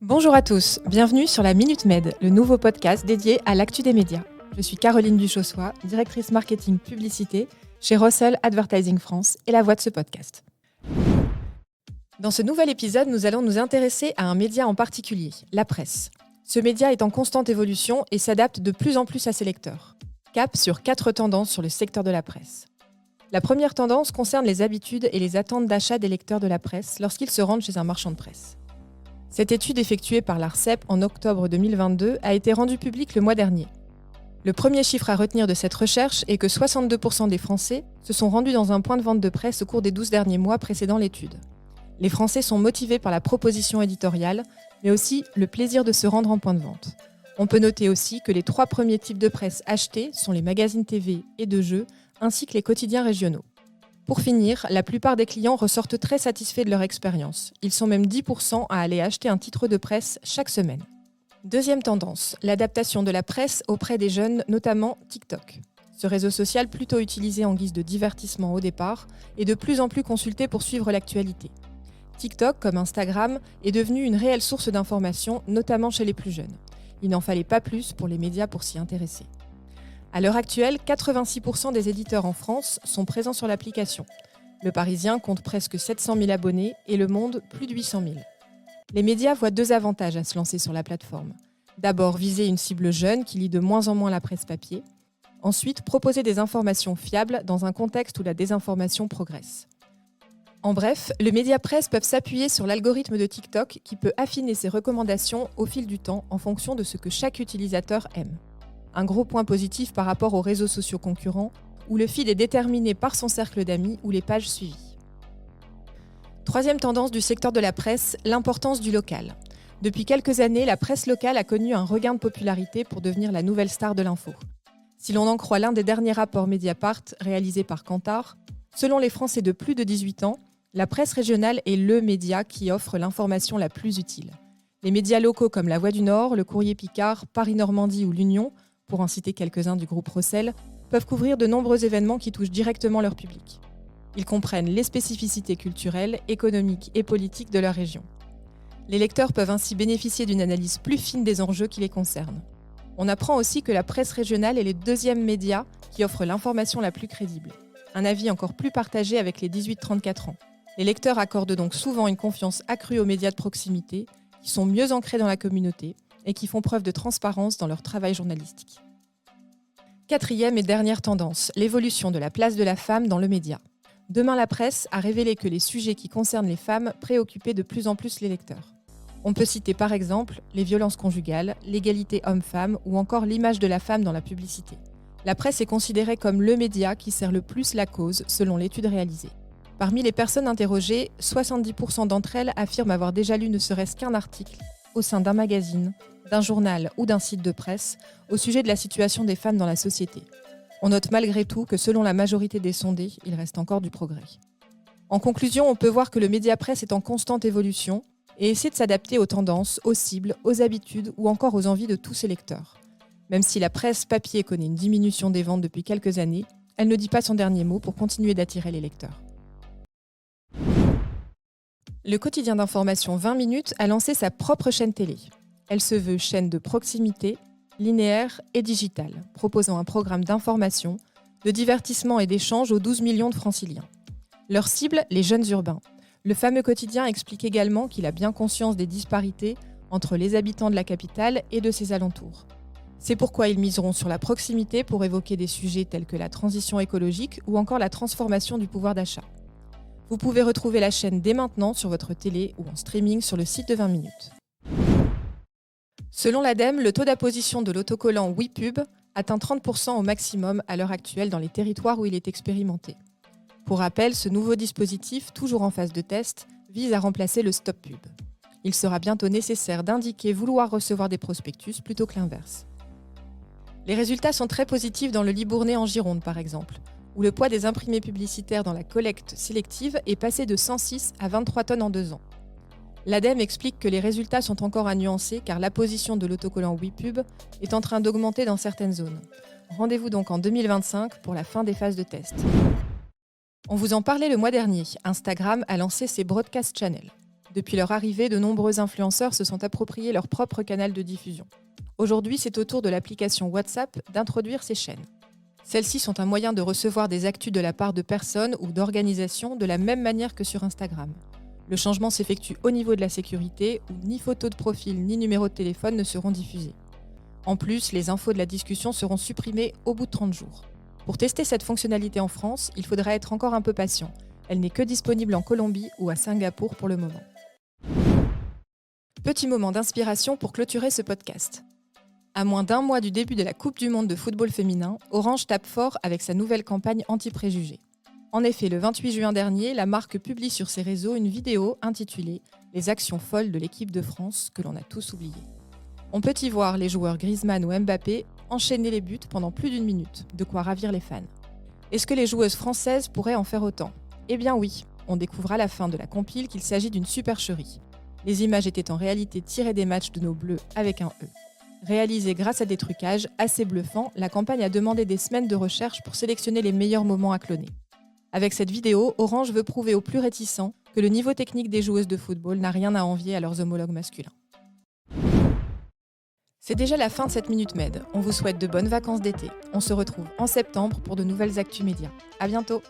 Bonjour à tous, bienvenue sur la Minute Med, le nouveau podcast dédié à l'actu des médias. Je suis Caroline Duchossois, directrice marketing publicité chez Russell Advertising France et la voix de ce podcast. Dans ce nouvel épisode, nous allons nous intéresser à un média en particulier, la presse. Ce média est en constante évolution et s'adapte de plus en plus à ses lecteurs. Cap sur 4 tendances sur le secteur de la presse. La première tendance concerne les habitudes et les attentes d'achat des lecteurs de la presse lorsqu'ils se rendent chez un marchand de presse. Cette étude effectuée par l'ARCEP en octobre 2022 a été rendue publique le mois dernier. Le premier chiffre à retenir de cette recherche est que 62% des Français se sont rendus dans un point de vente de presse au cours des 12 derniers mois précédant l'étude. Les Français sont motivés par la proposition éditoriale, mais aussi le plaisir de se rendre en point de vente. On peut noter aussi que les 3 premiers types de presse achetés sont les magazines TV et de jeux, ainsi que les quotidiens régionaux. Pour finir, la plupart des clients ressortent très satisfaits de leur expérience. Ils sont même 10% à aller acheter un titre de presse chaque semaine. Deuxième tendance, l'adaptation de la presse auprès des jeunes, notamment TikTok. Ce réseau social, plutôt utilisé en guise de divertissement au départ, est de plus en plus consulté pour suivre l'actualité. TikTok, comme Instagram, est devenu une réelle source d'information, notamment chez les plus jeunes. Il n'en fallait pas plus pour les médias pour s'y intéresser. À l'heure actuelle, 86% des éditeurs en France sont présents sur l'application. Le Parisien compte presque 700 000 abonnés et Le Monde plus de 800 000. Les médias voient 2 avantages à se lancer sur la plateforme. D'abord, viser une cible jeune qui lit de moins en moins la presse papier. Ensuite, proposer des informations fiables dans un contexte où la désinformation progresse. En bref, les médias presse peuvent s'appuyer sur l'algorithme de TikTok qui peut affiner ses recommandations au fil du temps en fonction de ce que chaque utilisateur aime. Un gros point positif par rapport aux réseaux sociaux concurrents, où le feed est déterminé par son cercle d'amis ou les pages suivies. Troisième tendance du secteur de la presse, l'importance du local. Depuis quelques années, la presse locale a connu un regain de popularité pour devenir la nouvelle star de l'info. Si l'on en croit l'un des derniers rapports Mediapart réalisés par Kantar, selon les Français de plus de 18 ans, la presse régionale est le média qui offre l'information la plus utile. Les médias locaux comme La Voix du Nord, Le Courrier Picard, Paris-Normandie ou l'Union, pour en citer quelques-uns du groupe Russell, peuvent couvrir de nombreux événements qui touchent directement leur public. Ils comprennent les spécificités culturelles, économiques et politiques de leur région. Les lecteurs peuvent ainsi bénéficier d'une analyse plus fine des enjeux qui les concernent. On apprend aussi que la presse régionale est le 2e média qui offre l'information la plus crédible. Un avis encore plus partagé avec les 18-34 ans. Les lecteurs accordent donc souvent une confiance accrue aux médias de proximité, qui sont mieux ancrés dans la communauté et qui font preuve de transparence dans leur travail journalistique. Quatrième et dernière tendance, l'évolution de la place de la femme dans le média. Demain la presse a révélé que les sujets qui concernent les femmes préoccupaient de plus en plus les lecteurs. On peut citer par exemple les violences conjugales, l'égalité homme-femme ou encore l'image de la femme dans la publicité. La presse est considérée comme le média qui sert le plus la cause selon l'étude réalisée. Parmi les personnes interrogées, 70% d'entre elles affirment avoir déjà lu ne serait-ce qu'un article au sein d'un magazine, d'un journal ou d'un site de presse au sujet de la situation des femmes dans la société. On note malgré tout que selon la majorité des sondés, il reste encore du progrès. En conclusion, on peut voir que le média presse est en constante évolution et essaie de s'adapter aux tendances, aux cibles, aux habitudes ou encore aux envies de tous ses lecteurs. Même si la presse papier connaît une diminution des ventes depuis quelques années, elle ne dit pas son dernier mot pour continuer d'attirer les lecteurs. Le quotidien d'information 20 minutes a lancé sa propre chaîne télé. Elle se veut chaîne de proximité, linéaire et digitale, proposant un programme d'information, de divertissement et d'échange aux 12 millions de franciliens. Leur cible, les jeunes urbains. Le fameux quotidien explique également qu'il a bien conscience des disparités entre les habitants de la capitale et de ses alentours. C'est pourquoi ils miseront sur la proximité pour évoquer des sujets tels que la transition écologique ou encore la transformation du pouvoir d'achat. Vous pouvez retrouver la chaîne dès maintenant sur votre télé ou en streaming sur le site de 20 minutes. Selon l'ADEME, le taux d'apposition de l'autocollant WePub atteint 30% au maximum à l'heure actuelle dans les territoires où il est expérimenté. Pour rappel, ce nouveau dispositif, toujours en phase de test, vise à remplacer le Stop Pub. Il sera bientôt nécessaire d'indiquer vouloir recevoir des prospectus plutôt que l'inverse. Les résultats sont très positifs dans le Libournais en Gironde, par exemple, où le poids des imprimés publicitaires dans la collecte sélective est passé de 106 à 23 tonnes en 2 ans. L'ADEME explique que les résultats sont encore à nuancer car l'apposition de l'autocollant WePub est en train d'augmenter dans certaines zones. Rendez-vous donc en 2025 pour la fin des phases de test. On vous en parlait le mois dernier, Instagram a lancé ses broadcast channels. Depuis leur arrivée, de nombreux influenceurs se sont appropriés leur propre canal de diffusion. Aujourd'hui, c'est au tour de l'application WhatsApp d'introduire ces chaînes. Celles-ci sont un moyen de recevoir des actus de la part de personnes ou d'organisations de la même manière que sur Instagram. Le changement s'effectue au niveau de la sécurité, où ni photo de profil ni numéro de téléphone ne seront diffusés. En plus, les infos de la discussion seront supprimées au bout de 30 jours. Pour tester cette fonctionnalité en France, il faudra être encore un peu patient. Elle n'est que disponible en Colombie ou à Singapour pour le moment. Petit moment d'inspiration pour clôturer ce podcast. À moins d'un mois du début de la Coupe du monde de football féminin, Orange tape fort avec sa nouvelle campagne anti-préjugés. En effet, le 28 juin dernier, la marque publie sur ses réseaux une vidéo intitulée « Les actions folles de l'équipe de France que l'on a tous oubliées ». On peut y voir les joueurs Griezmann ou Mbappé enchaîner les buts pendant plus d'1 minute, de quoi ravir les fans. Est-ce que les joueuses françaises pourraient en faire autant ? Eh bien oui, on découvre à la fin de la compile qu'il s'agit d'une supercherie. Les images étaient en réalité tirées des matchs de nos Bleus avec un E. Réalisée grâce à des trucages assez bluffants, la campagne a demandé des semaines de recherche pour sélectionner les meilleurs moments à cloner. Avec cette vidéo, Orange veut prouver aux plus réticents que le niveau technique des joueuses de football n'a rien à envier à leurs homologues masculins. C'est déjà la fin de cette Minute Med. On vous souhaite de bonnes vacances d'été. On se retrouve en septembre pour de nouvelles actus médias. À bientôt!